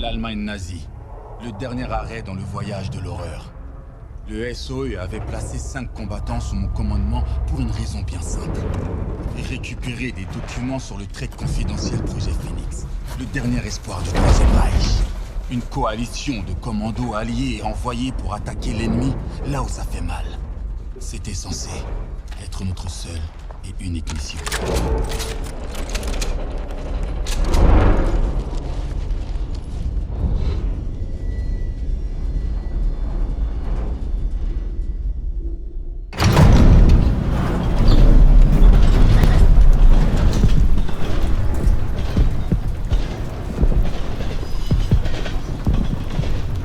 l'Allemagne nazie. Le dernier arrêt dans le voyage de l'horreur. Le SOE avait placé 5 combattants sous mon commandement pour une raison bien simple. Récupérer des documents sur le trade confidentiel Projet Phoenix. Le dernier espoir du Troisième Reich. Une coalition de commandos alliés envoyés pour attaquer l'ennemi là où ça fait mal. C'était censé être notre seule et unique mission.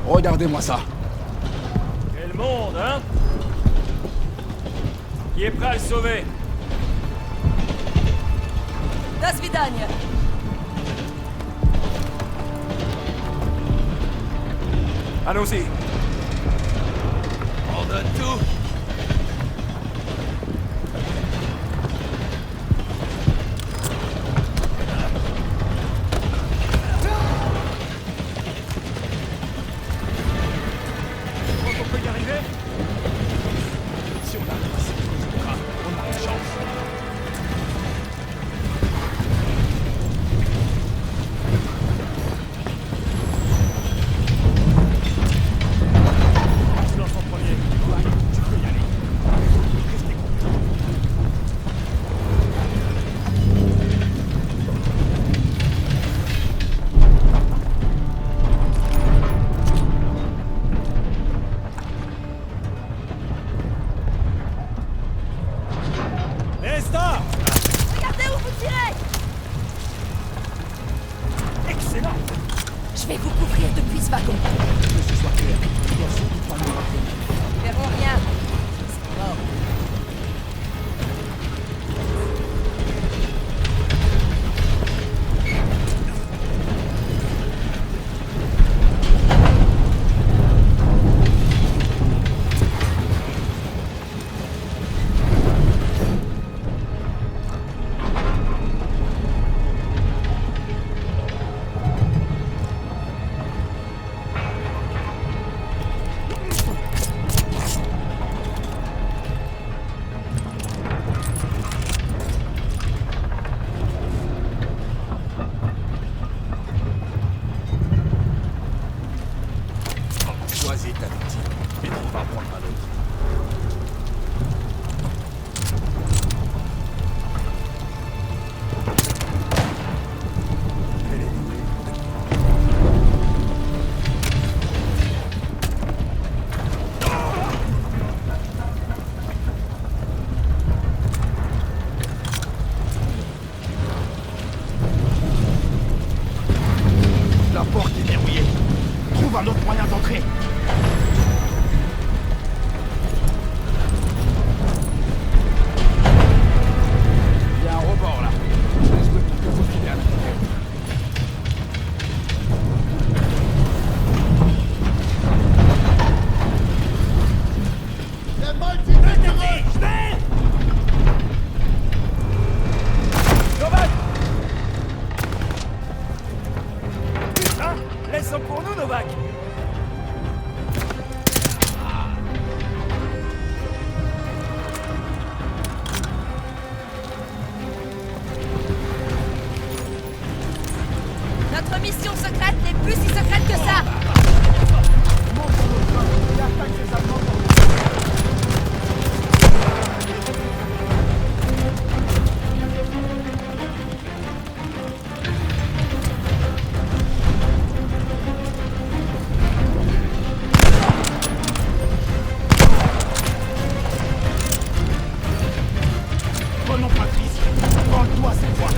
Regardez-moi ça. Quel monde, hein? Qui est prêt à le sauver? Das Vidania. Allons-y. On donne tout. On peut y arriver? Si on arrive ici, on a une chance. Tu lances en premier. Ouais, tu peux y aller. Restez cool. Nesta! Regardez où vous tirez! Excellent! Je vais vous couvrir depuis ce wagon. Que ce soit clair, il doit surtout pas nous rater. Ils verront rien. C'est mort. Choisis ta victime, et on va prendre un autre. Elle est douée. La porte est verrouillée. Trouve un autre moyen d'entrer. Il y a un rebord là. Je laisse le petit vous filer à l'intérieur. Novak! Putain! Laisse-en pour nous, Novak! Notre mission secrète n'est plus si secrète que ça. Monte sur notre train et attaque ces Allemands. Prenons Patrice. Prends-toi cette fois.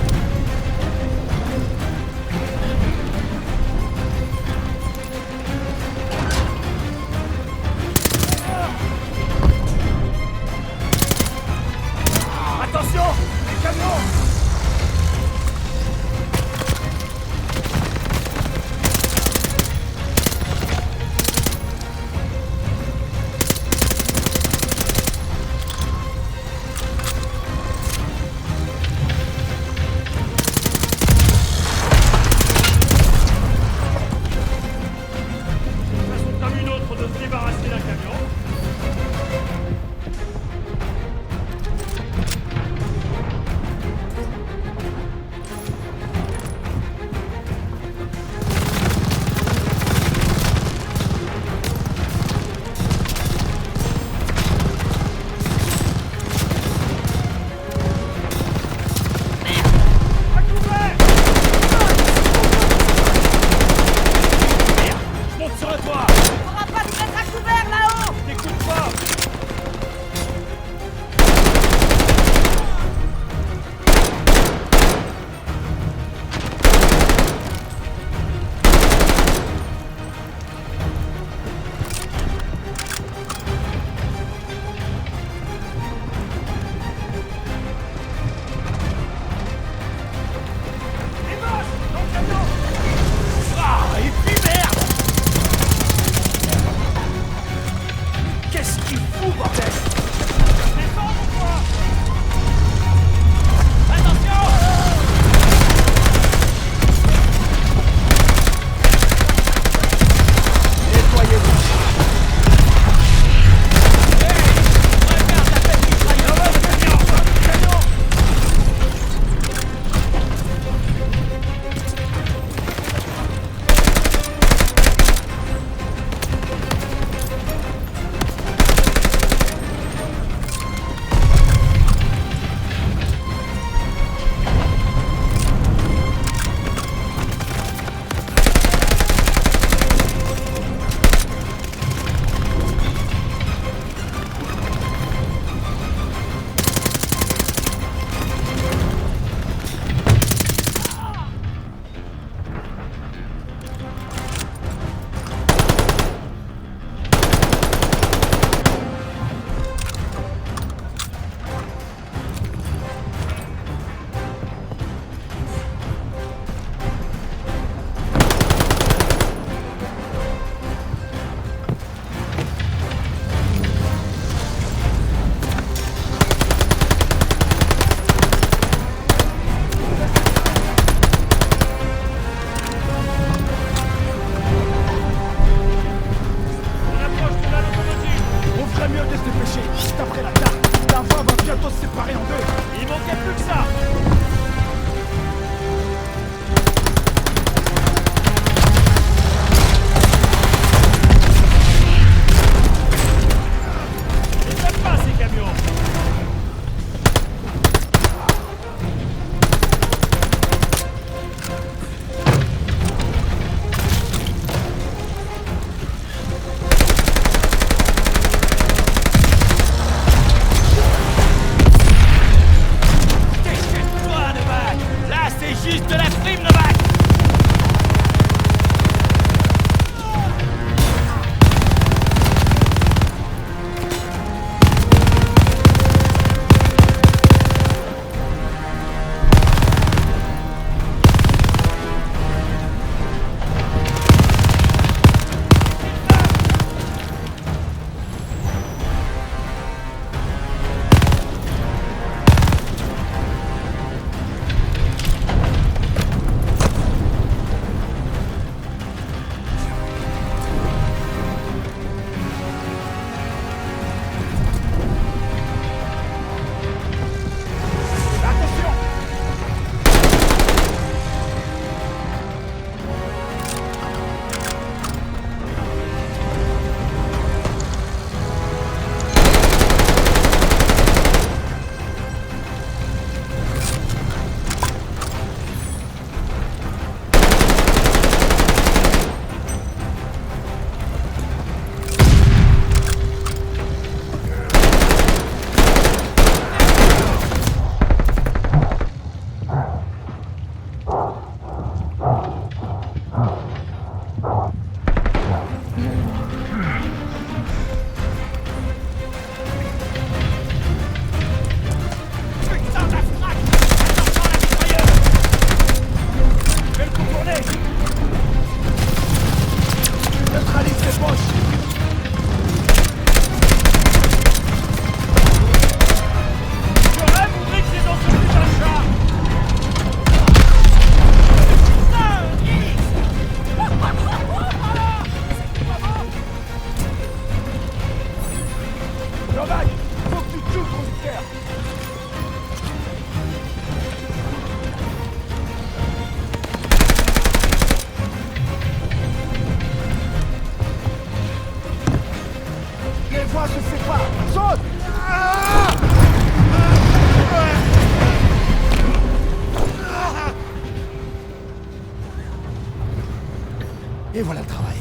Et voilà le travail.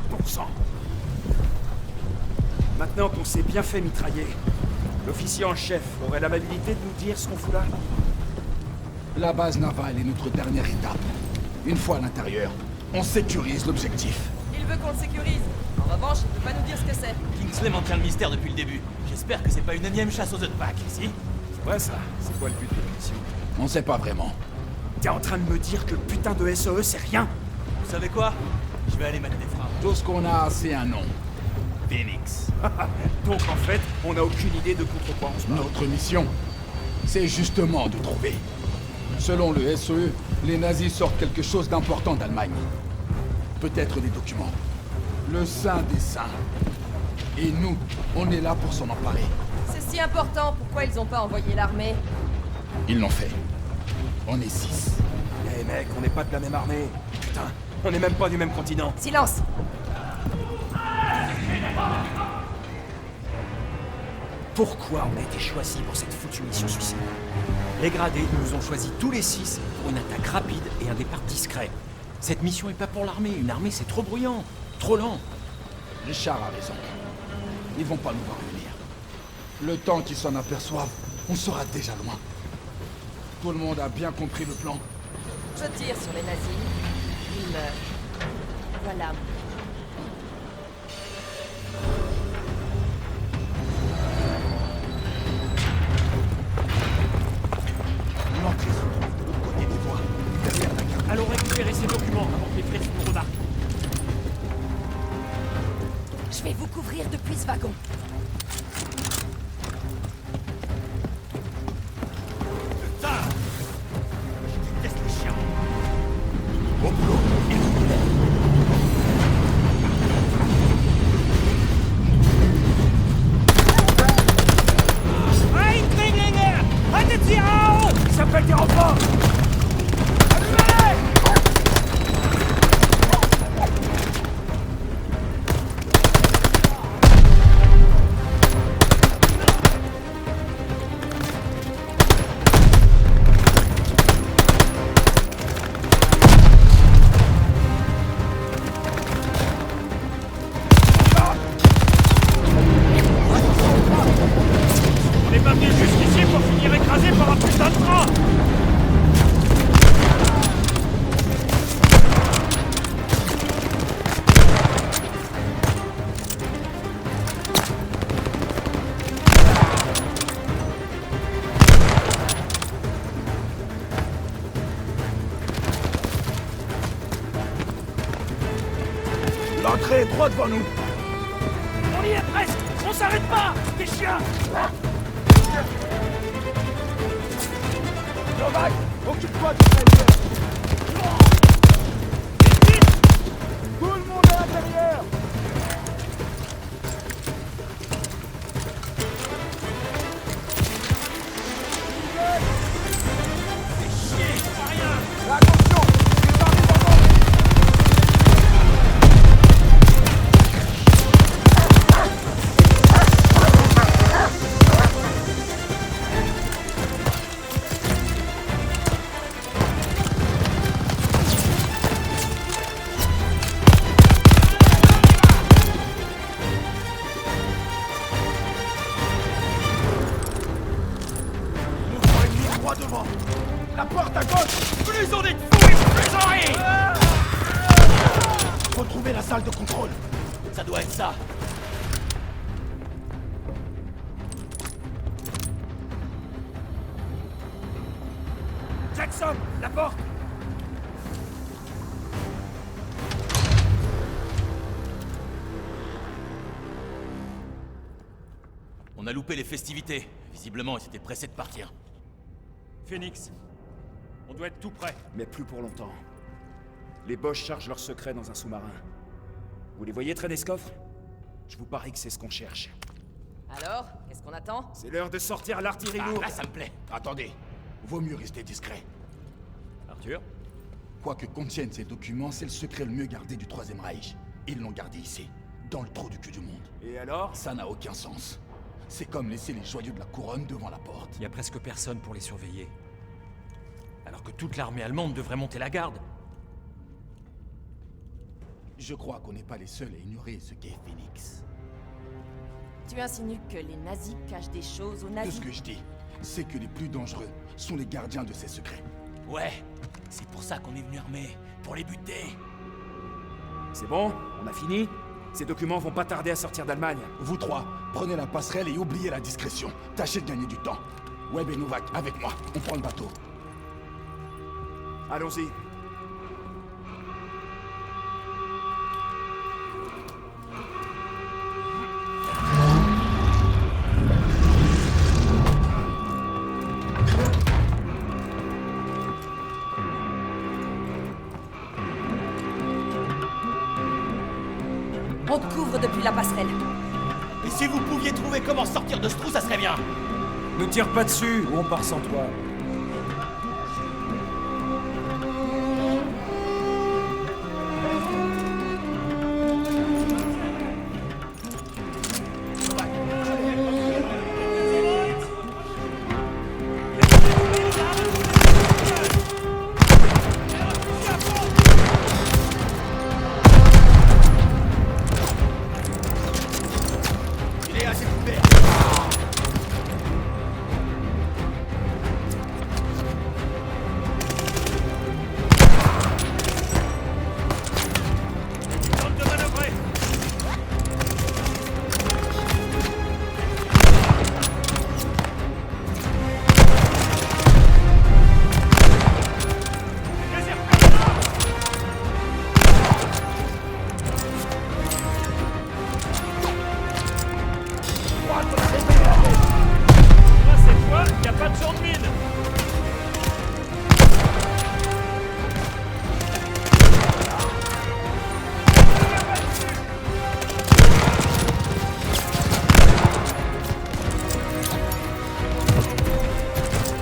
Bon sang. Maintenant qu'on s'est bien fait mitrailler, l'officier en chef aurait l'amabilité de nous dire ce qu'on fout là? La base navale est notre dernière étape. Une fois à l'intérieur, on sécurise l'objectif. Il veut qu'on le sécurise. En revanche, il peut pas nous dire ce que c'est. Kingsley maintient le mystère depuis le début. J'espère que c'est pas une énième chasse aux œufs de Pâques, si? C'est vrai ça? C'est quoi le but de la mission? On sait pas vraiment. T'es en train de me dire que le putain de SOE c'est rien? Vous savez quoi? Je vais aller mettre des frappes. Tout ce qu'on a, c'est un nom. Phoenix. Donc en fait, on n'a aucune idée de contre quoi on se bat. Notre mission, c'est justement de trouver. Selon le SOE, les nazis sortent quelque chose d'important d'Allemagne. Peut-être des documents. Le saint des saints. Et nous, on est là pour s'en emparer. C'est si important, pourquoi ils ont pas envoyé l'armée? Ils l'ont fait. On est 6. Eh mec, on n'est pas de la même armée. Putain, on n'est même pas du même continent. Silence! Pourquoi on a été choisi pour cette foutue mission suicide? Les gradés nous ont choisis tous les 6 pour une attaque rapide et un départ discret. Cette mission est pas pour l'armée. Une armée, c'est trop bruyant, trop lent. Richard a raison. Ils vont pas nous voir venir. Le temps qu'ils s'en aperçoivent, on sera déjà loin. Tout le monde a bien compris le plan. Je tire sur les nazis. Ils meurent. Voilà. L'entrée se trouve de l'autre côté des voies, derrière la carte. Allons récupérer ces documents avant que les flics nous remarquent. Je vais vous couvrir depuis ce wagon. Laisse les chiens. Au boulot. Eindringlinge! Haltet sie auf! Il s'appelle des renforts! Allumez! On n'est pas venu jusqu'ici pour finir écrasé par un putain de train! L'entrée est droit devant nous. On y est presque! On s'arrête pas! Des chiens! Novak, occupe-toi du navire. Tout le monde à l'intérieur. Chier, c'est pas rien! Attention, les armées en bas. Mouvement ennemi droit devant! La porte à gauche! Plus on est de fous et plus on rit! Faut trouver la salle de contrôle. Ça doit être ça. Jackson, la porte! On a loupé les festivités. Visiblement, ils étaient pressés de partir. Phoenix, on doit être tout prêt. Mais plus pour longtemps. Les Boches chargent leurs secrets dans un sous-marin. Vous les voyez traîner ce coffre? Je vous parie que c'est ce qu'on cherche. Alors, qu'est-ce qu'on attend? C'est l'heure de sortir l'artillerie Ah, lourde. là, ça me plaît. Attendez, vaut mieux rester discret. Arthur? Quoi que contiennent ces documents, c'est le secret le mieux gardé du Troisième Reich. Ils l'ont gardé ici. dans le trou du cul du monde. Et alors? Ça n'a aucun sens. C'est comme laisser les joyaux de la couronne devant la porte. Il y a presque personne pour les surveiller. Alors que toute l'armée allemande devrait monter la garde. Je crois qu'on n'est pas les seuls à ignorer ce qu'est Phoenix. Tu insinues que les nazis cachent des choses aux Tout nazis? ce que je dis, c'est que les plus dangereux sont les gardiens de ces secrets. Ouais, c'est pour ça qu'on est venu armé, pour les buter. C'est bon? On a fini? Ces documents vont pas tarder à sortir d'Allemagne. Vous trois, prenez la passerelle et oubliez la discrétion. Tâchez de gagner du temps. Webb et Novak, avec moi, on prend le bateau. Allons-y. On te couvre depuis la passerelle. Et si vous pouviez trouver comment sortir de ce trou, ça serait bien. Ne tire pas dessus, ou on part sans toi. Il est assez couvert. Tente de manœuvrer. Cette fois, y a pas de champ de mine.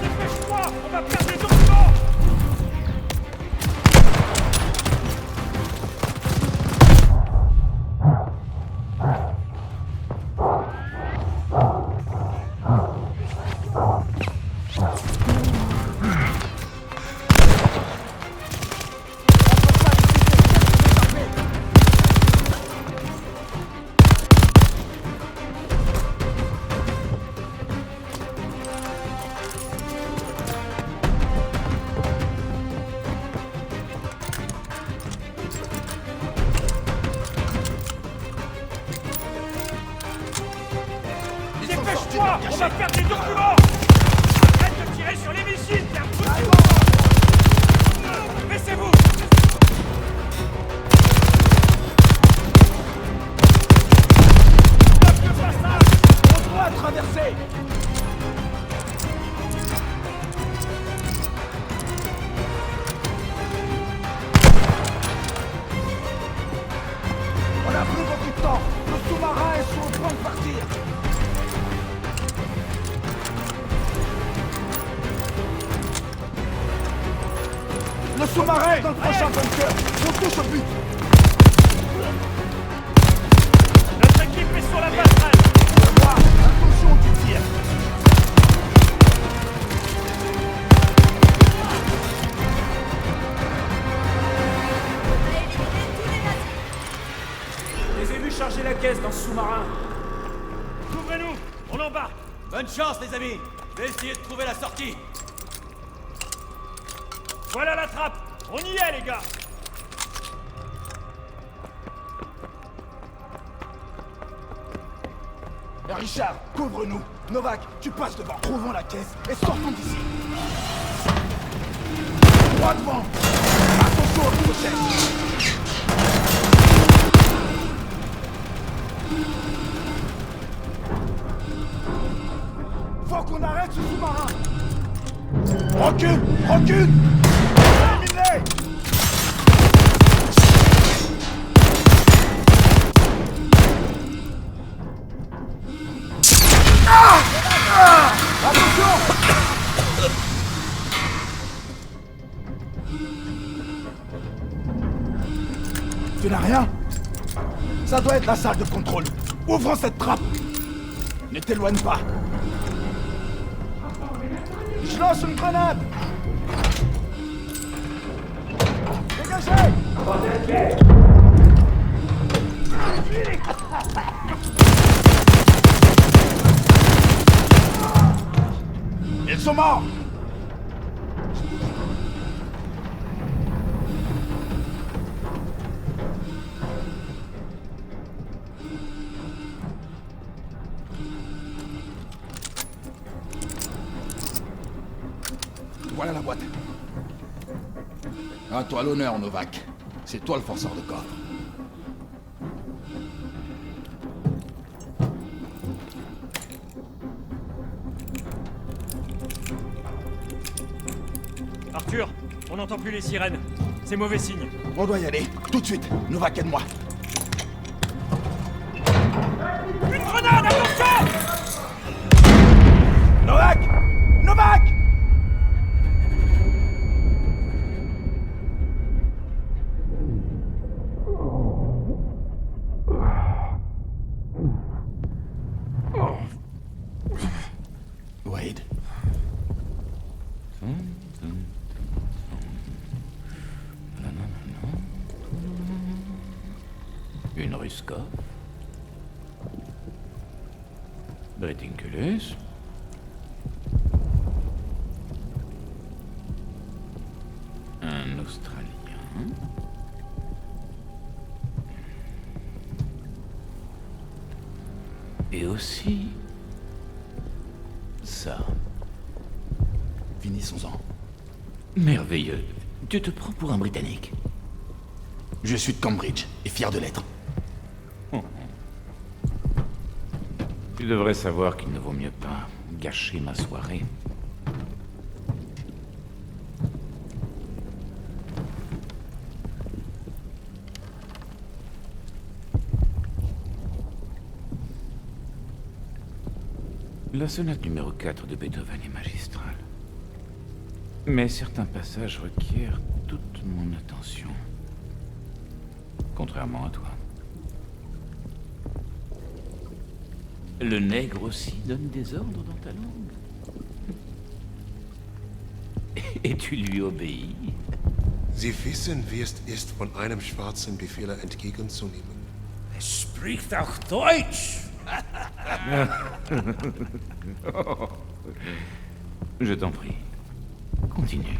Dépêche-toi, on va perdre les documents. Dépêche-toi, on va perdre les documents. Arrête de tirer sur les missiles, t'es un peu... Baissez-vous. Bloque le passage. On doit traverser. On a plus beaucoup de temps. Le sous-marin est sur le point de partir. Le sous-marin est dans le prochain bunker. On touche au but. Notre équipe est sur la passerelle. Attention du tir. Je les ai vus charger la caisse dans ce sous-marin. Couvrez-nous, on embarque. Bonne chance, les amis. Je vais essayer de trouver la sortie. Voilà la trappe. On y est, les gars. Richard, couvre-nous. Novak, tu passes devant. Trouvons la caisse et sortons d'ici. Droit devant. Attention aux crochets. Faut qu'on arrête ce sous-marin. Recule, recule. Éliminez. Tu n'as rien? Ça Ça doit être la salle de contrôle. Ouvrons cette trappe. Ne t'éloigne pas. Je lance une grenade. Dégagez! Ils sont morts. Voilà la boîte. À toi l'honneur, Novak. C'est toi le forceur de coffre. Arthur, on n'entend plus les sirènes. C'est mauvais signe. On doit y aller. Tout de suite. Novak, aide-moi. Une grenade, attention! Novak! Novak! Wade. Une Ruskov. Brettinculus. Un Australien. Et aussi... ça. Finissons-en. Merveilleux. Tu te prends pour un Britannique. Je suis de Cambridge et fier de l'être. Tu devrais savoir qu'il ne vaut mieux pas gâcher ma soirée. La sonate numéro 4 de Beethoven est magistrale. Mais certains passages requièrent toute mon attention. Contrairement à toi. Le nègre aussi donne des ordres dans ta langue. Et tu lui obéis. Sie wissen, wie es ist, von einem schwarzen Befehler entgegenzunehmen. Es spricht auch Deutsch! Je t'en prie. Continue.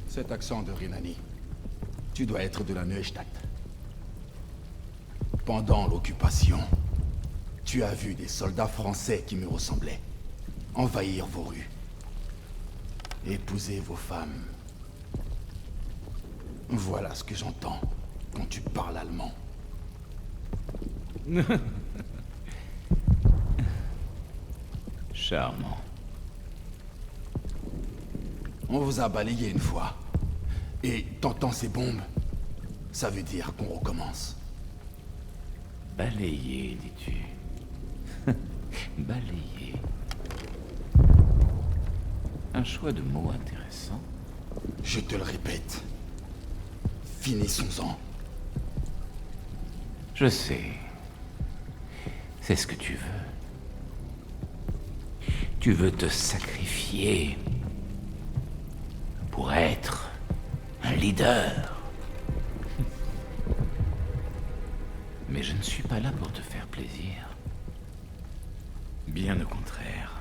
Cet accent de Rhénanie. Tu dois être de la Neustadt. Pendant l'occupation, tu as vu des soldats français qui me ressemblaient envahir vos rues, épouser vos femmes. Voilà ce que j'entends quand tu parles allemand. Charmant. On vous a balayé une fois. Et t'entends ces bombes, ça veut dire qu'on recommence. Balayer, dis-tu. Balayer. Un choix de mots intéressant. Je te le répète. Finissons-en. Je sais. C'est ce que tu veux. Tu veux te sacrifier pour être un leader. Mais je ne suis pas là pour te faire plaisir. Bien au contraire.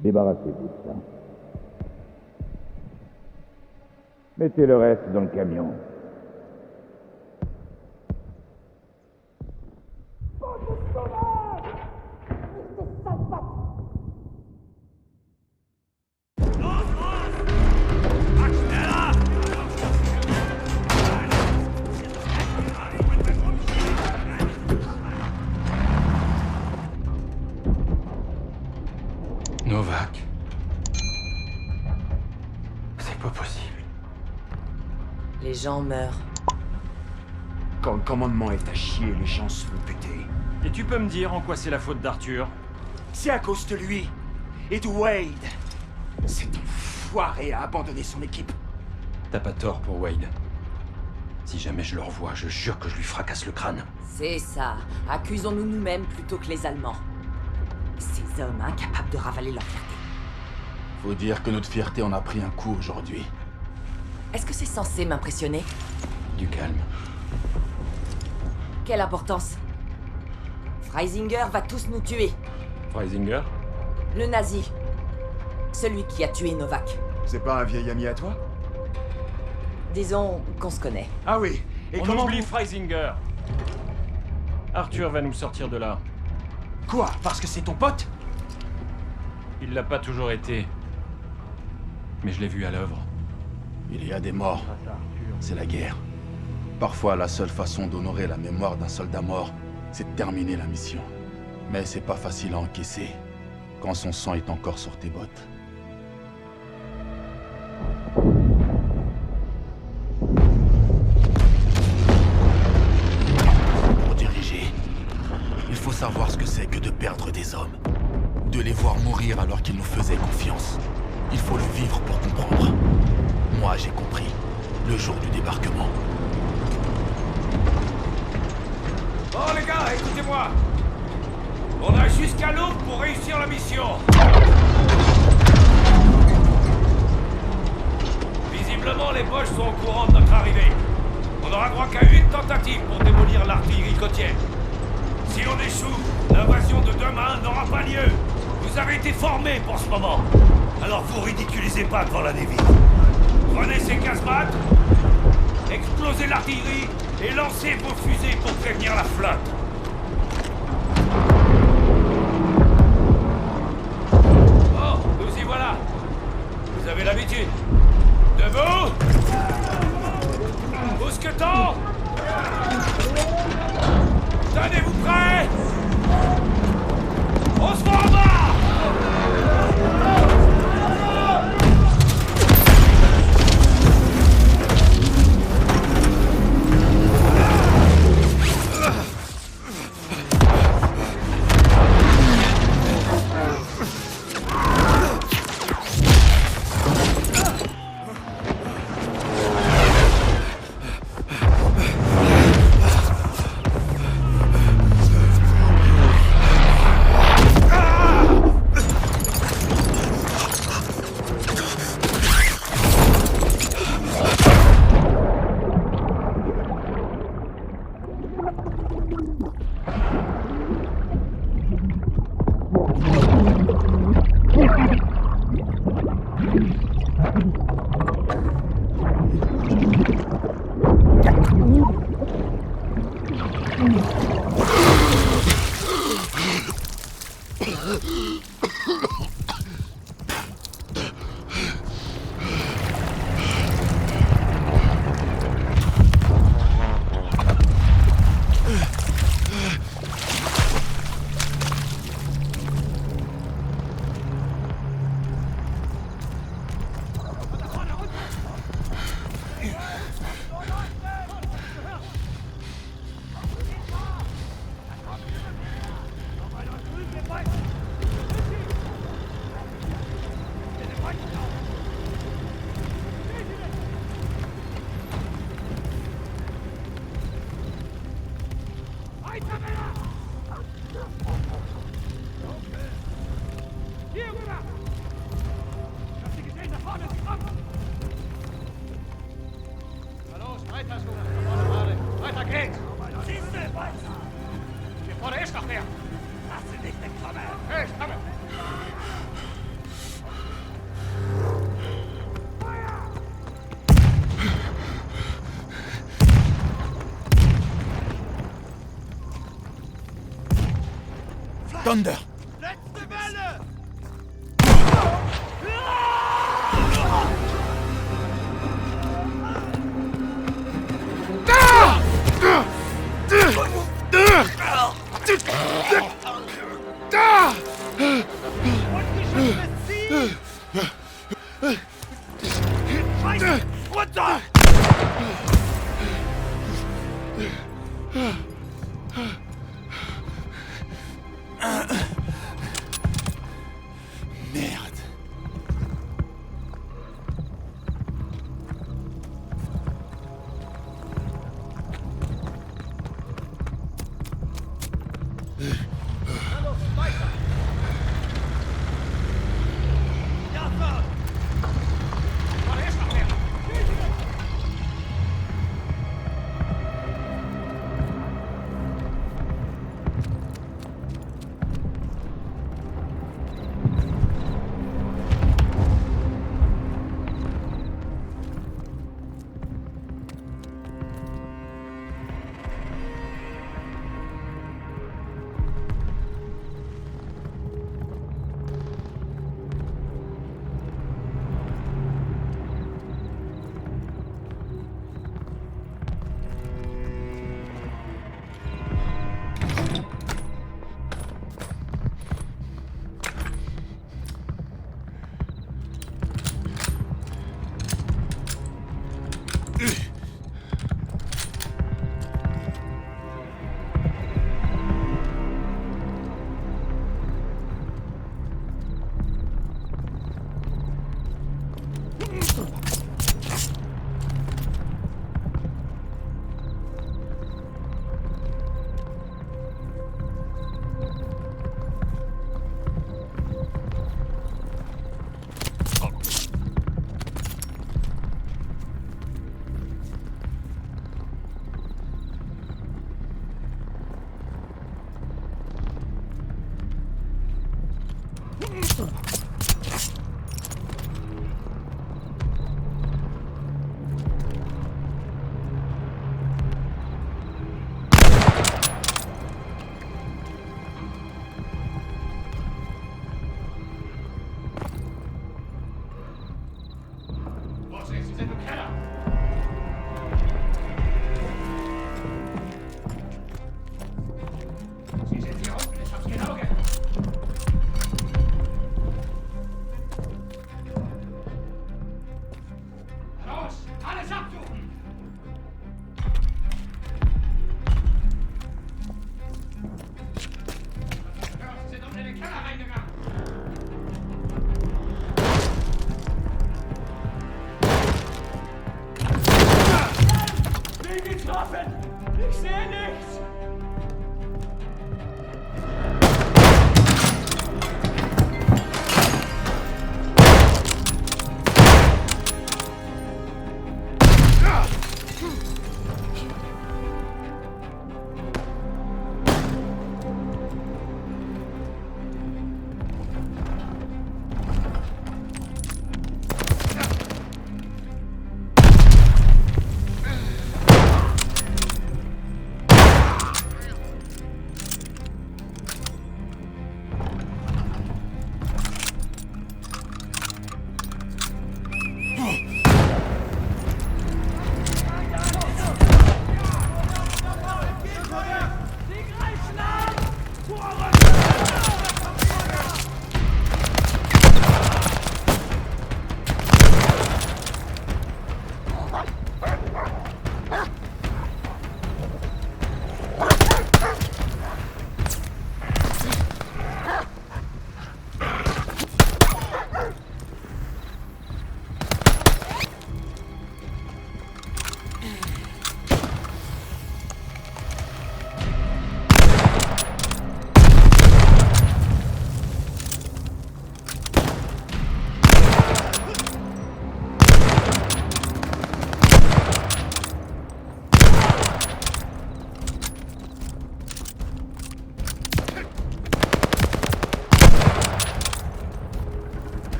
Débarrassez-vous de ça. Mettez le reste dans le camion. gens meurent. Quand le commandement est à chier, les gens se font péter. Et tu peux me dire en quoi c'est la faute d'Arthur? C'est à cause de lui et de Wade. Cet enfoiré a abandonné son équipe. T'as pas tort pour Wade. Si jamais je le revois, je jure que je lui fracasse le crâne. C'est ça. Accusons-nous nous-mêmes plutôt que les Allemands. Ces hommes incapables de ravaler leur fierté. Faut dire que notre fierté en a pris un coup aujourd'hui. Est-ce que c'est censé m'impressionner? Du calme. Quelle importance? Freisinger va tous nous tuer. Freisinger? Le nazi. Celui qui a tué Novak. C'est pas un vieil ami à toi? Disons qu'on se connaît. Ah oui. Et On comment oublie Freisinger. Arthur va nous sortir de là. Quoi? Parce que c'est ton pote? Il l'a pas toujours été. Mais je l'ai vu à l'œuvre. Il y a des morts. C'est la guerre. Parfois, la seule façon d'honorer la mémoire d'un soldat mort, c'est de terminer la mission. Mais c'est pas facile à encaisser quand son sang est encore sur tes bottes. Pour diriger, il faut savoir ce que c'est que de perdre des hommes. De les voir mourir alors qu'ils nous faisaient confiance. Il faut le vivre pour comprendre. Moi, j'ai compris. Le jour du débarquement. Bon les gars, écoutez-moi. On a jusqu'à l'aube pour réussir la mission. Visiblement, les Boches sont au courant de notre arrivée. On n'aura droit qu'à une tentative pour démolir l'artillerie côtière. Si on échoue, l'invasion de demain n'aura pas lieu. Vous avez été formés pour ce moment. Alors vous ridiculisez pas devant la Navy. Prenez ces casemates, explosez l'artillerie et lancez vos fusées pour prévenir la flotte. Oh, nous y voilà. Vous avez l'habitude. Debout. Mousqueton. Tenez-vous prêts. On se voit en bas. Weiter geht's! Schieße weiter! Hier vorne ist noch mehr! Lass sie nicht wegkommen! Hey, ich komme! Thunder! Letzte Welle! Runter!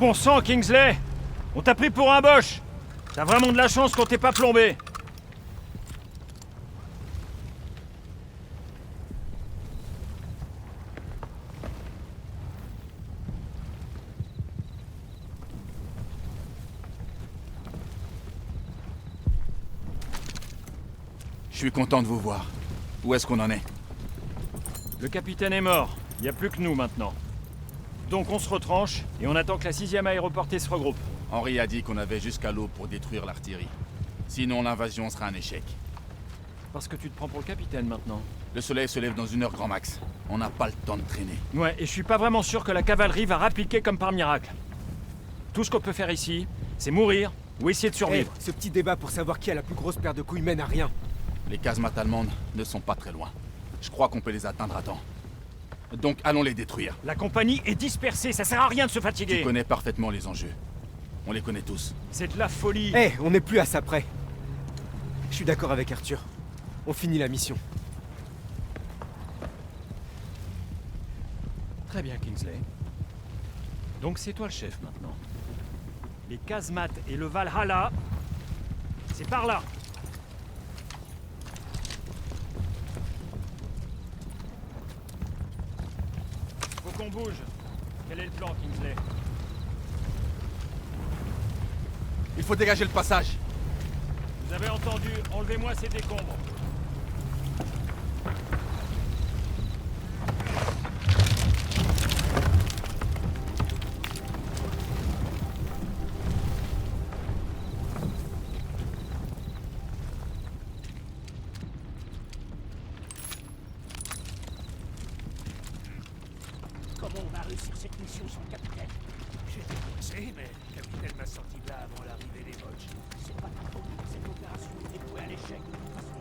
Bon sang, Kingsley! On t'a pris pour un boche! T'as vraiment de la chance qu'on t'ait pas plombé! Je suis content de vous voir. Où est-ce qu'on en est? Le capitaine est mort. Y a plus que nous maintenant. Donc on se retranche et on attend que la 6e aéroportée se regroupe. Henry a dit qu'on avait jusqu'à l'aube pour détruire l'artillerie. Sinon, l'invasion sera un échec. Parce que tu te prends pour le capitaine maintenant. Le soleil se lève dans 1 heure grand max. On n'a pas le temps de traîner. Ouais, et je suis pas vraiment sûr que la cavalerie va rappliquer comme par miracle. Tout ce qu'on peut faire ici, c'est mourir ou essayer de survivre. Ce petit débat pour savoir qui a la plus grosse paire de couilles mène à rien. Les casemates allemandes ne sont pas très loin. Je crois qu'on peut les atteindre à temps. Donc allons les détruire. La compagnie est dispersée, ça sert à rien de se fatiguer. Tu connais parfaitement les enjeux. On les connaît tous. C'est de la folie. On n'est plus à ça près. Je suis d'accord avec Arthur. On finit la mission. Très bien, Kingsley. Donc c'est toi le chef maintenant. Les casemates et le Valhalla, c'est par là. Faut qu'on bouge. Quel est le plan, Kingsley? Il faut dégager le passage. Vous avez entendu, enlevez-moi ces décombres. Comment on va réussir cette mission sans le capitaine? J'étais coincé, mais le capitaine m'a sorti de là avant l'arrivée des Boches. C'est pas ta faute, cette opération est vouée à l'échec de toute façon.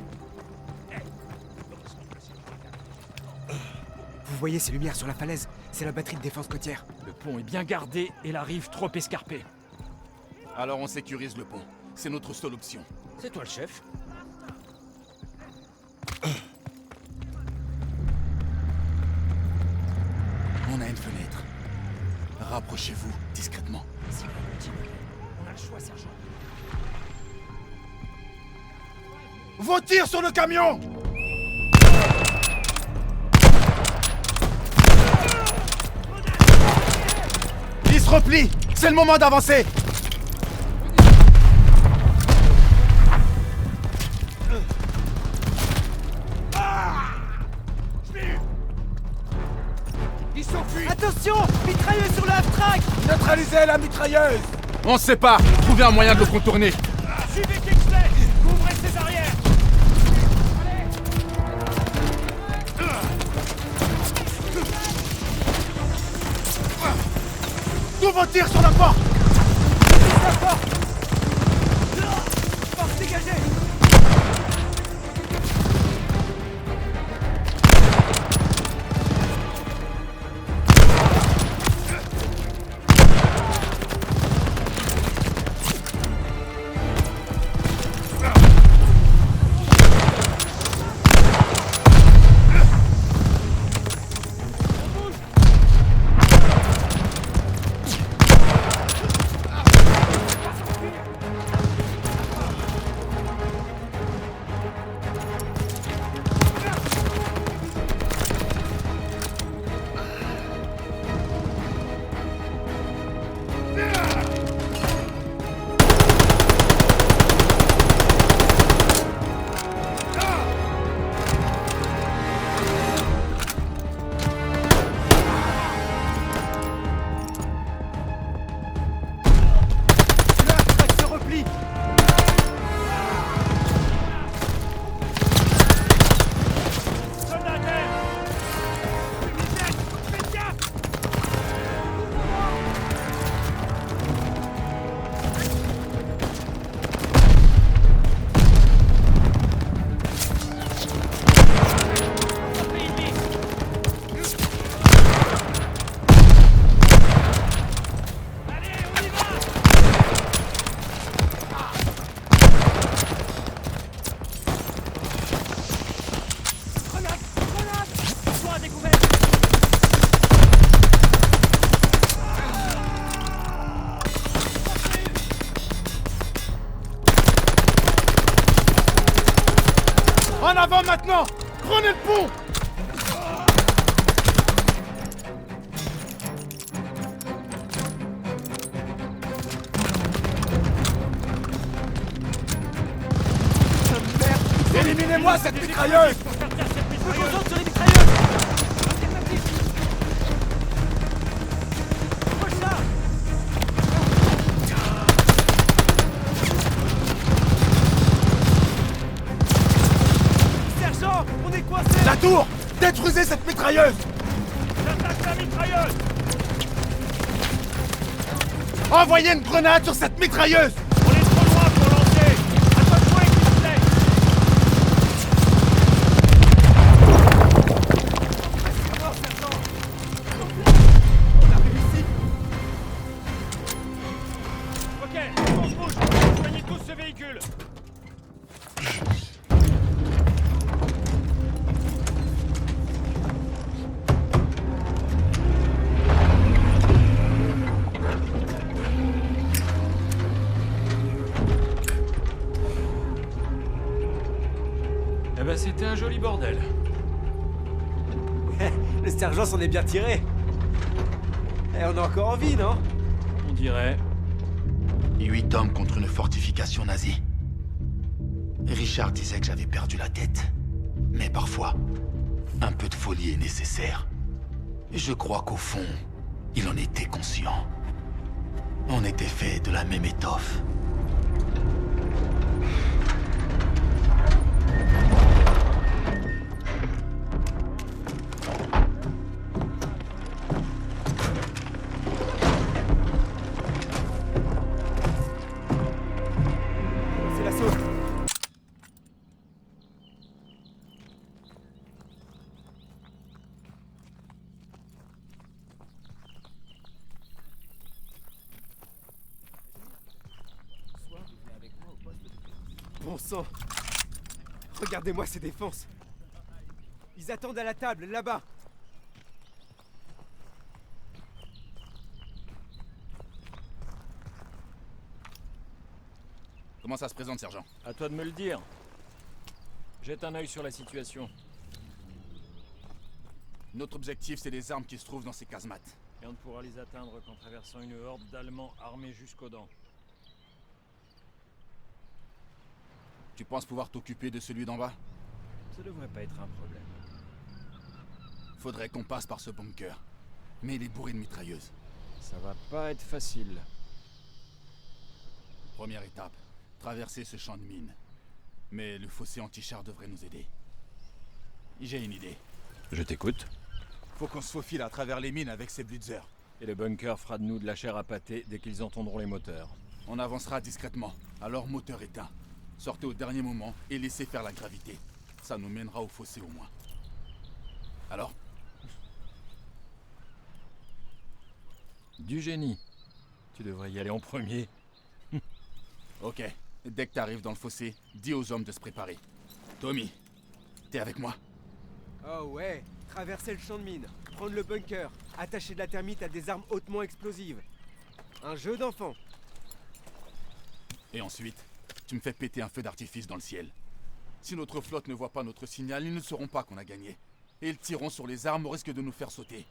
Heureusement que c'est le Vous voyez ces lumières sur la falaise? C'est la batterie de défense côtière. Le pont est bien gardé et la rive trop escarpée. Alors on sécurise le pont. C'est notre seule option. C'est toi le chef. On a une fenêtre. Rapprochez-vous discrètement. Si vous continuez, on a le choix, sergent. Vos tirs sur le camion! Il se replie! C'est le moment d'avancer! Ils s'enfuient! Attention! Mitrailleuse sur le half-track! Neutralisez la mitrailleuse! On se sépare! Trouvez un moyen de le contourner! Suivez Kingsley! Couvrez ses arrières! Tous vos tirs sur la porte! Force dégagée! En avant maintenant! Prenez le pont! Éliminez-moi cette mitrailleuse! Je me concentre sur les mitrailleuses! Alternative! Approche ça! Sergent! On est coincé! La tour! Détruisez cette mitrailleuse! J'attaque la mitrailleuse! Envoyez une grenade sur cette mitrailleuse! On est trop loin pour lancer! À toi de jouer, s'il te plaît! Ok, on se bouge! Soignez tous ce véhicule! Eh ben, c'était un joli bordel. Le sergent s'en est bien tiré. Et on a encore en vie, non? On dirait. 8 hommes contre une fortification nazie. Richard disait que j'avais perdu la tête. Mais parfois, un peu de folie est nécessaire. Je crois qu'au fond, il en était conscient. On était fait de la même étoffe. C'est l'assaut. Bon sang! Regardez-moi ces défenses! Ils attendent à la table, là-bas! Comment ça se présente, sergent? À toi de me le dire. Jette un œil sur la situation. Notre objectif, c'est les armes qui se trouvent dans ces casemates. Et on ne pourra les atteindre qu'en traversant une horde d'Allemands armés jusqu'aux dents. Tu penses pouvoir t'occuper de celui d'en bas? Ça devrait pas être un problème. Faudrait qu'on passe par ce bunker. Mais il est bourré de mitrailleuses. Ça va pas être facile. Première étape, traverser ce champ de mines. Mais le fossé anti-char devrait nous aider. J'ai une idée. Je t'écoute. Faut qu'on se faufile à travers les mines avec ces Blitzer. Et le bunker fera de nous de la chair à pâté dès qu'ils entendront les moteurs. On avancera discrètement, alors moteur éteint. Sortez au dernier moment et laissez faire la gravité. Ça nous mènera au fossé au moins. Alors? Du génie. Tu devrais y aller en premier. Ok. Dès que t'arrives dans le fossé, dis aux hommes de se préparer. Tommy, t'es avec moi? Oh ouais! Traverser le champ de mine, prendre le bunker, attacher de la thermite à des armes hautement explosives. Un jeu d'enfant. Et ensuite, tu me fais péter un feu d'artifice dans le ciel. Si notre flotte ne voit pas notre signal, ils ne sauront pas qu'on a gagné. Et ils tireront sur les armes au risque de nous faire sauter.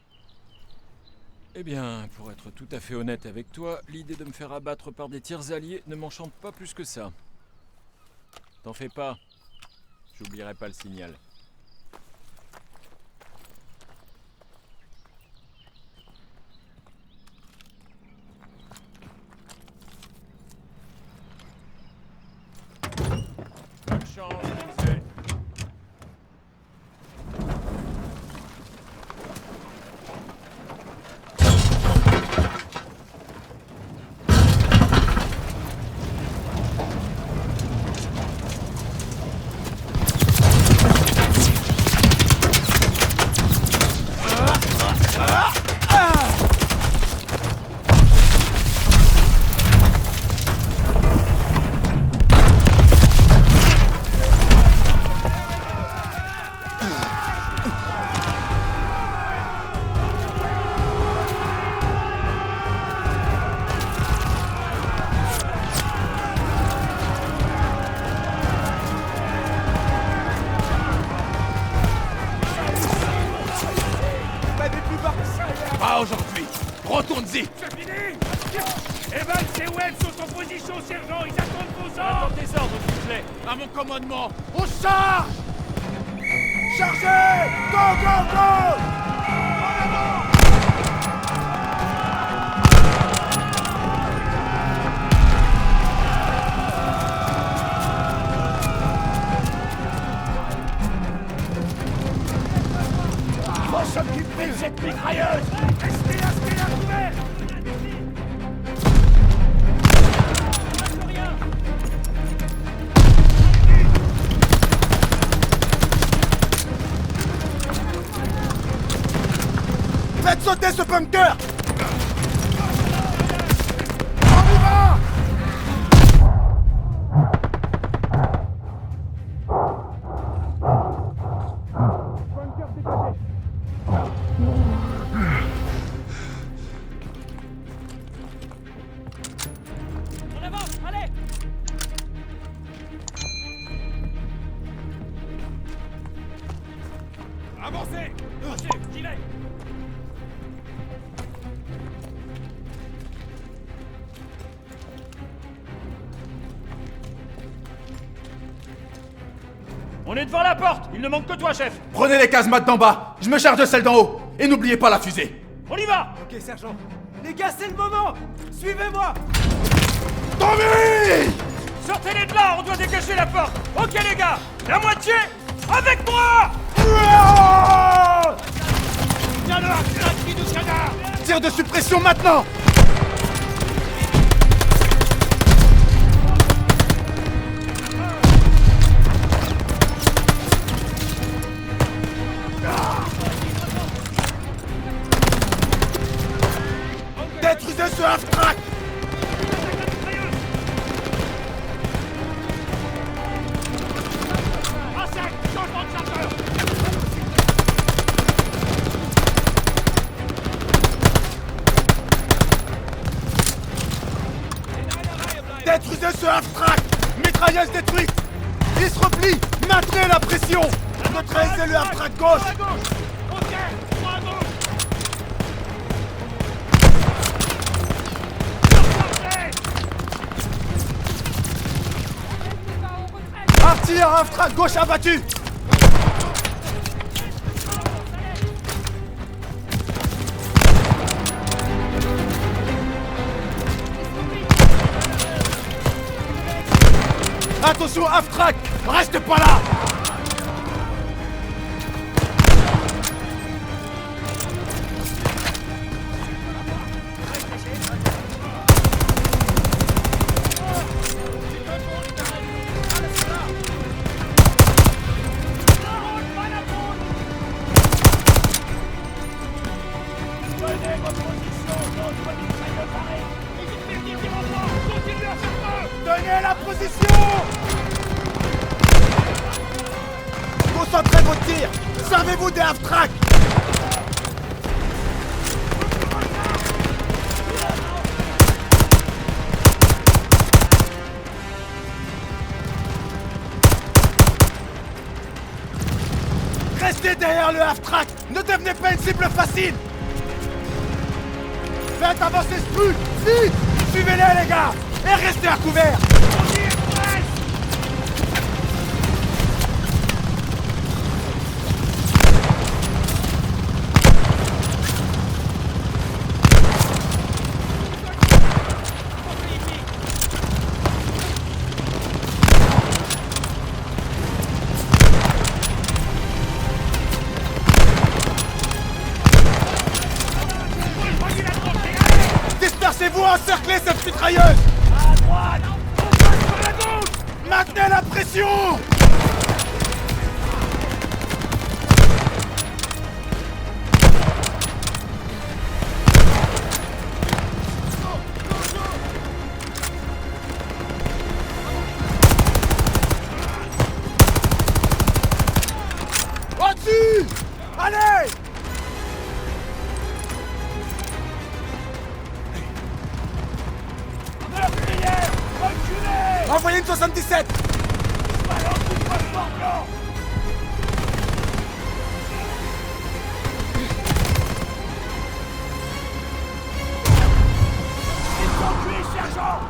Eh bien, pour être tout à fait honnête avec toi, l'idée de me faire abattre par des tirs alliés ne m'enchante pas plus que ça. T'en fais pas. J'oublierai pas le signal. Bonne chance, Lindsay. allons-y! C'est fini! Evans et Webb sont en position, sergent! Ils attendent vos Attends ordres! tes ordres, Kingsley! À mon commandement! Au charge! Chargez! Go, go, go! Faut s'occuper de cette mitrailleuse! Restez à couvert! Faites sauter ce bunker! On y va! En avant, allez! Avancez! Roger, j'y vais! On est devant la porte! Il ne manque que toi, chef! Prenez les casemates d'en bas, je me charge de celle d'en haut, et n'oubliez pas la fusée. On y va! Ok, sergent. Les gars, c'est le moment. Suivez-moi. Tommy! Sortez-les de là, on doit dégager la porte! Ok les gars! La moitié! Avec moi! Tiens le harpon qui nous canard! Tir de suppression maintenant! Détruisez ce half-track! En sec! Changement de chargeur! Détruisez ce half-track! Mitrailleuse détruite! Il se replie! Maintenez la pression! Neutralisez le half-track gauche! À gauche! Ok! Moi à gauche! Artille half-track gauche abattu! Attention half-track! Reste pas là! Tenez la position! Concentrez vos tirs! Servez-vous des half-track! Restez derrière le half-track! Ne devenez pas une cible facile! Faites avancer ce truc! Vite! Suivez-les les gars! Et restez à couvert! Dispersez-vous, encerclez cette mitrailleuse! À droite! On passe par la gauche! Maintenez la pression! Au-dessus! Allez! Meurtrière! Reculez! Envoyez une 77! Balance du passeport blanc! sergent!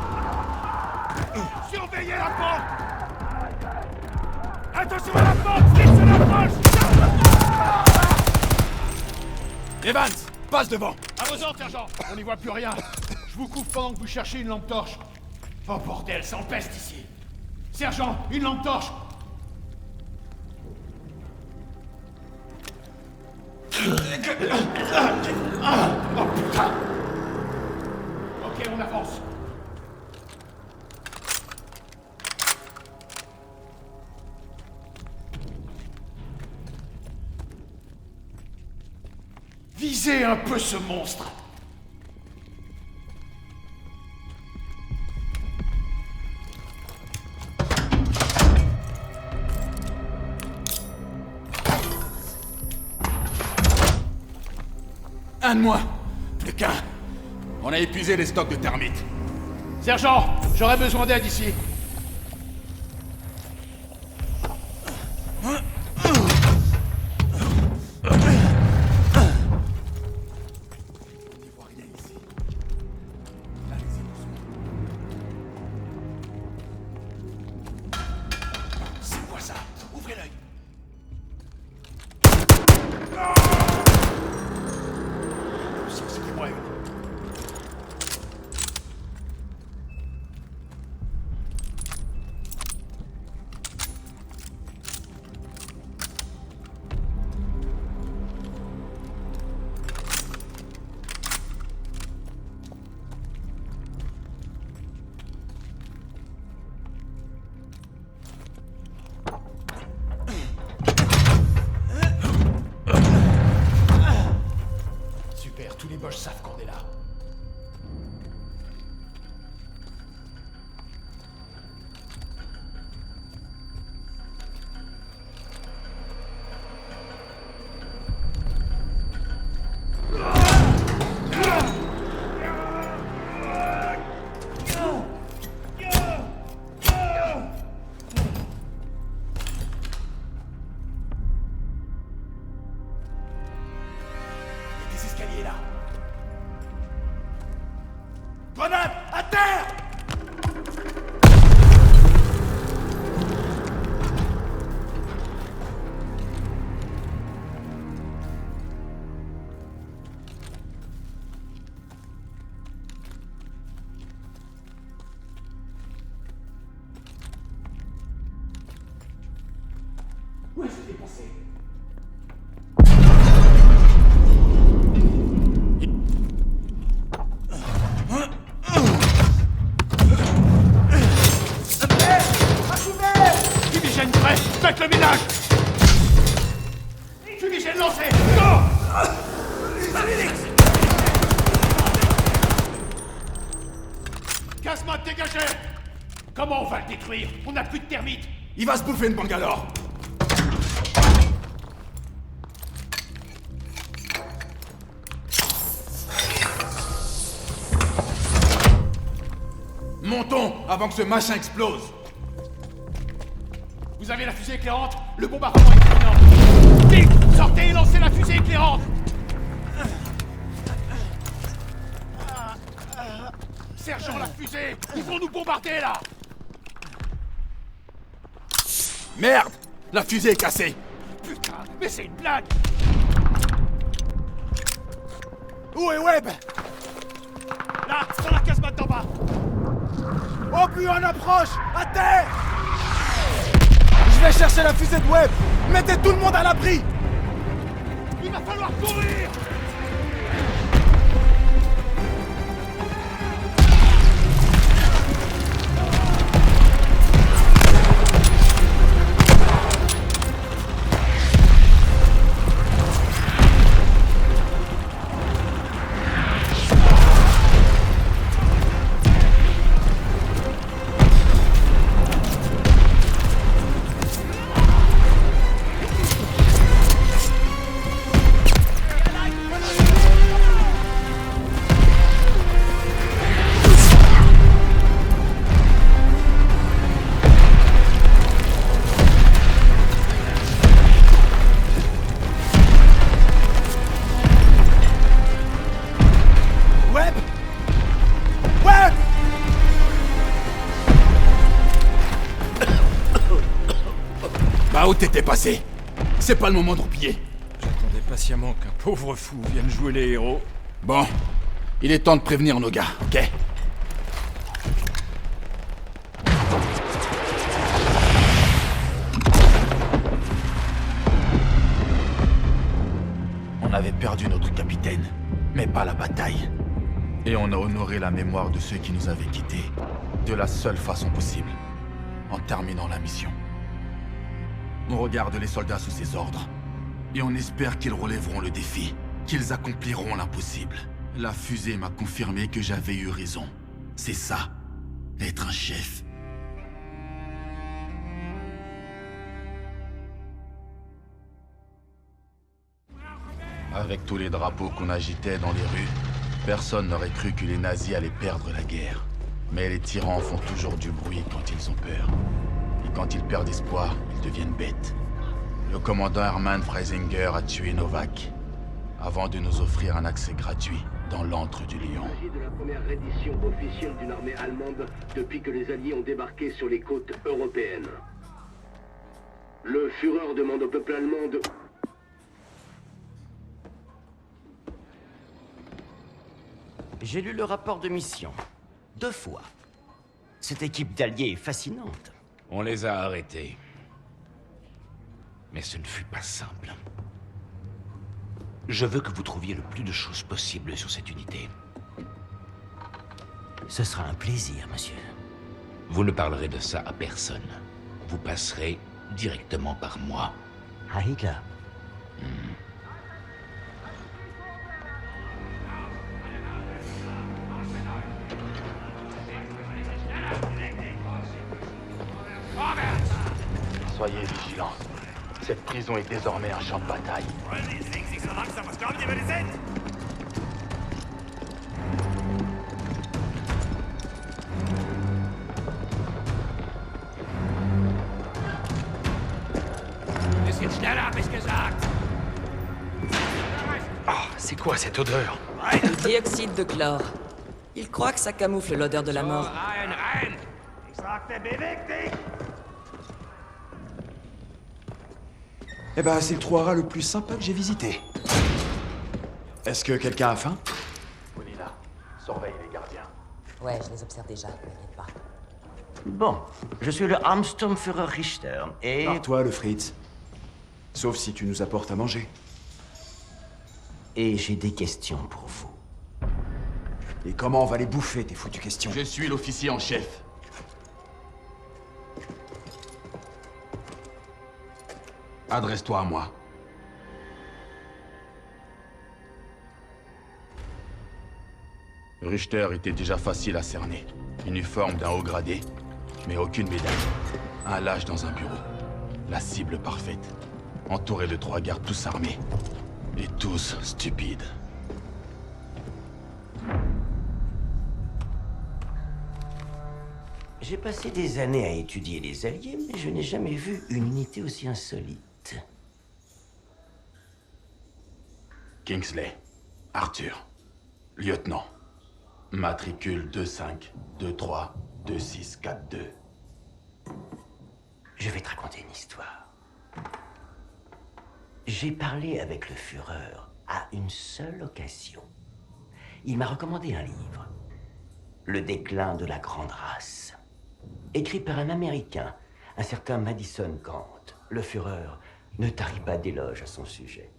Surveillez la porte! Attention à la porte! Fixez l'approche! Evans, passe devant! À vos ordres, sergent! On n'y voit plus rien. Je vous couvre pendant que vous cherchez une lampe torche. Oh bordel, ça empeste ici! Sergent, une lampe torche! Oh putain! Ok, on avance. Visez un peu ce monstre! Un de moins! Plus qu'un! On a épuisé les stocks de termites. Sergent, j'aurais besoin d'aide ici. C'est quoi ça? Ouvrez l'œil. C'est quoi? Super, tous les boches savent qu'on est là. Il y a des escaliers là. Grenade! À terre! Où est-ce que t'es passé? Fumigène prêt! Faites le ménage! Fumigène lancé! Go! Casse-mode dégagé! Comment on va le détruire? On n'a plus de termites! Il va se bouffer une Bangalore! Montons avant que ce machin explose! Vous avez la fusée éclairante? Le bombardement est imminent! Vite! Sortez et lancez la fusée éclairante! Sergent, la fusée! Ils vont nous bombarder là! Merde! La fusée est cassée! Putain, mais c'est une blague! Où est Webb? Là, sur la casemate d'en bas! Oh plus en approche! À terre! Je vais chercher la fusée de Webb! Mettez tout le monde à l'abri! Il va falloir courir! Par où t'étais passé? C'est pas le moment de roupiller. J'attendais patiemment qu'un pauvre fou vienne jouer les héros. Bon, il est temps de prévenir nos gars, ok? On avait perdu notre capitaine, mais pas la bataille. Et on a honoré la mémoire de ceux qui nous avaient quittés, de la seule façon possible, en terminant la mission. On regarde les soldats sous ses ordres, et on espère qu'ils relèveront le défi, qu'ils accompliront l'impossible. La fusée m'a confirmé que j'avais eu raison. C'est ça, être un chef. Avec tous les drapeaux qu'on agitait dans les rues, personne n'aurait cru que les nazis allaient perdre la guerre. Mais les tyrans font toujours du bruit quand ils ont peur. Et quand ils perdent espoir, ils deviennent bêtes. Le commandant Hermann Freisinger a tué Novak, avant de nous offrir un accès gratuit dans l'antre du lion. Il s'agit de la première reddition officielle d'une armée allemande depuis que les Alliés ont débarqué sur les côtes européennes. Le Führer demande au peuple allemand de... J'ai lu le rapport de mission. 2 fois. Cette équipe d'alliés est fascinante. On les a arrêtés. Mais ce ne fut pas simple. Je veux que vous trouviez le plus de choses possible sur cette unité. Ce sera un plaisir, monsieur. Vous ne parlerez de ça à personne. Vous passerez directement par moi. À Hitler. Soyez vigilants. Cette prison est désormais un champ de bataille. Bisschen schneller, hab ich gesagt! Ah, c'est quoi cette odeur? Du dioxyde de chlore. Il croit que ça camoufle l'odeur de la mort. Rein, rein! Ich sagte, beweg dich! Eh ben, c'est le trou-à-rats le plus sympa que j'ai visité. Est-ce que quelqu'un a faim? Bonilla, surveille les gardiens. Ouais, je les observe déjà, t'inquiète pas. Bon, je suis le Armsturmführer Richter, et... Toi, le Fritz. Sauf si tu nous apportes à manger. Et j'ai des questions pour vous. Et comment on va les bouffer, tes foutues questions? Je suis l'officier en chef. Adresse-toi à moi. Richter était déjà facile à cerner. Uniforme d'un haut gradé, mais aucune médaille. Un lâche dans un bureau. La cible parfaite. Entouré de 3 gardes tous armés. Et tous stupides. J'ai passé des années à étudier les Alliés, mais je n'ai jamais vu une unité aussi insolite. Kingsley. Arthur. Lieutenant. Matricule 25232642. Je vais te raconter une histoire. J'ai parlé avec le Führer à une seule occasion. Il m'a recommandé un livre. Le déclin de la grande race. Écrit par un Américain, un certain Madison Grant. Le Führer ne tarit pas d'éloges à son sujet.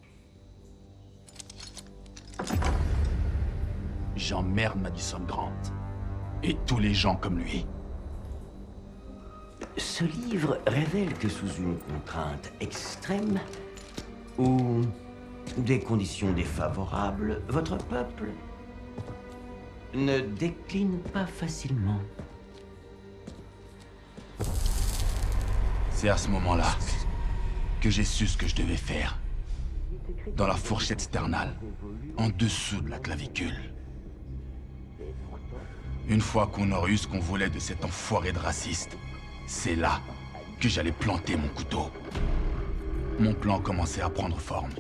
J'emmerde Madison Grant. Et tous les gens comme lui. Ce livre révèle que sous une contrainte extrême, ou des conditions défavorables, votre peuple ne décline pas facilement. C'est à ce moment-là que j'ai su ce que je devais faire. Dans la fourchette sternale, en dessous de la clavicule. Une fois qu'on aurait eu ce qu'on voulait de cet enfoiré de raciste, c'est là que j'allais planter mon couteau. Mon plan commençait à prendre forme.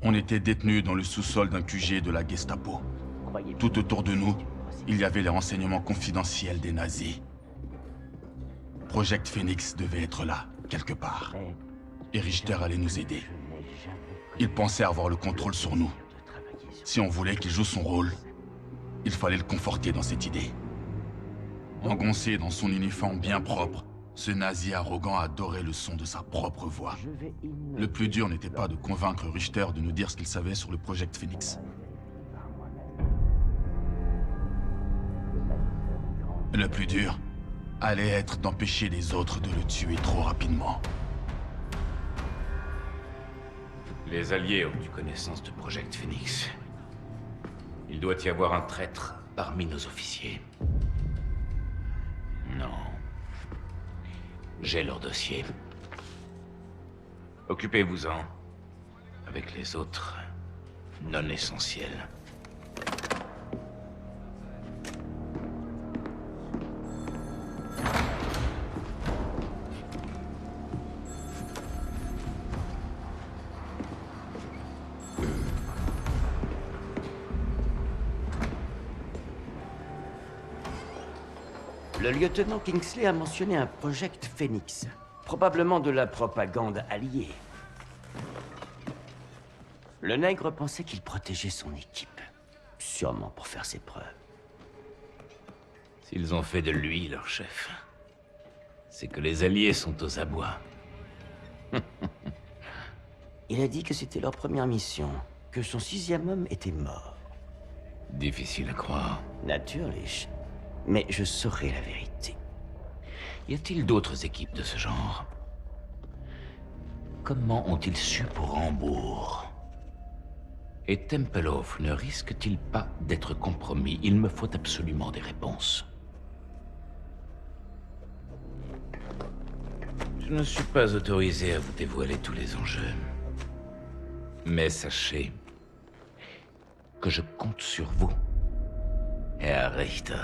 On était détenus dans le sous-sol d'un QG de la Gestapo. Tout autour de nous, il y avait les renseignements confidentiels des nazis. Project Phoenix devait être là, quelque part. Et Richter allait nous aider. Il pensait avoir le contrôle sur nous. Si on voulait qu'il joue son rôle, il fallait le conforter dans cette idée. Engoncé dans son uniforme bien propre, ce nazi arrogant adorait le son de sa propre voix. Le plus dur n'était pas de convaincre Richter de nous dire ce qu'il savait sur le Project Phoenix. Le plus dur allait être d'empêcher les autres de le tuer trop rapidement. Les Alliés ont eu connaissance de Project Phoenix. Il doit y avoir un traître parmi nos officiers. Non. J'ai leur dossier. Occupez-vous-en. Avec les autres non essentiels. Le lieutenant Kingsley a mentionné un Project Phoenix, probablement de la propagande alliée. Le nègre pensait qu'il protégeait son équipe, sûrement pour faire ses preuves. S'ils ont fait de lui leur chef, c'est que les Alliés sont aux abois. Il a dit que c'était leur première mission, que son 6e homme était mort. Difficile à croire. Natürlich. Mais je saurai la vérité. Y a-t-il d'autres équipes de ce genre? Comment ont-ils su pour Hambourg? Et Tempelhof ne risque-t-il pas d'être compromis? Il me faut absolument des réponses. Je ne suis pas autorisé à vous dévoiler tous les enjeux. Mais sachez que je compte sur vous, Herr Richter.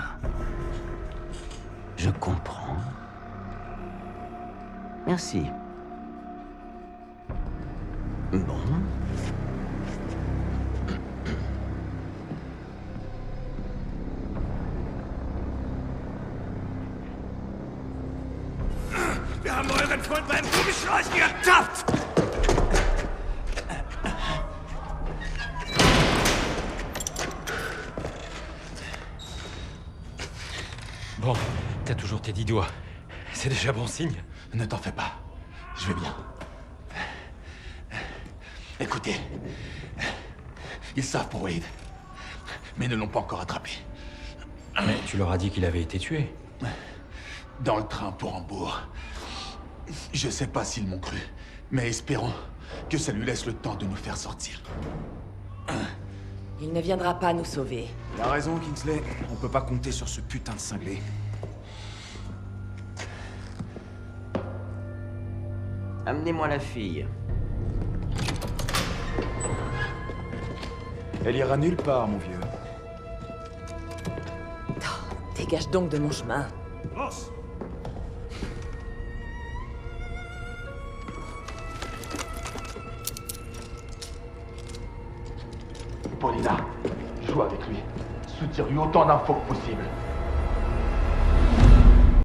Je comprends. Merci. Bon. Wir haben euren Freund beim Gummischleichen getappt! Bon, t'as toujours tes 10 doigts. C'est déjà bon signe. Ne t'en fais pas. Je vais bien. Écoutez. Ils savent pour Wade. Mais ne l'ont pas encore attrapé. Mais tu leur as dit qu'il avait été tué. Dans le train pour Hambourg. Je sais pas s'ils m'ont cru. Mais espérons que ça lui laisse le temps de nous faire sortir. Il ne viendra pas nous sauver. Il a raison, Kingsley. On peut pas compter sur ce putain de cinglé. Amenez-moi la fille. Elle ira nulle part, mon vieux. Oh, dégage donc de mon chemin. Los! Paulina, joue avec lui. Soutire-lui autant d'infos que possible.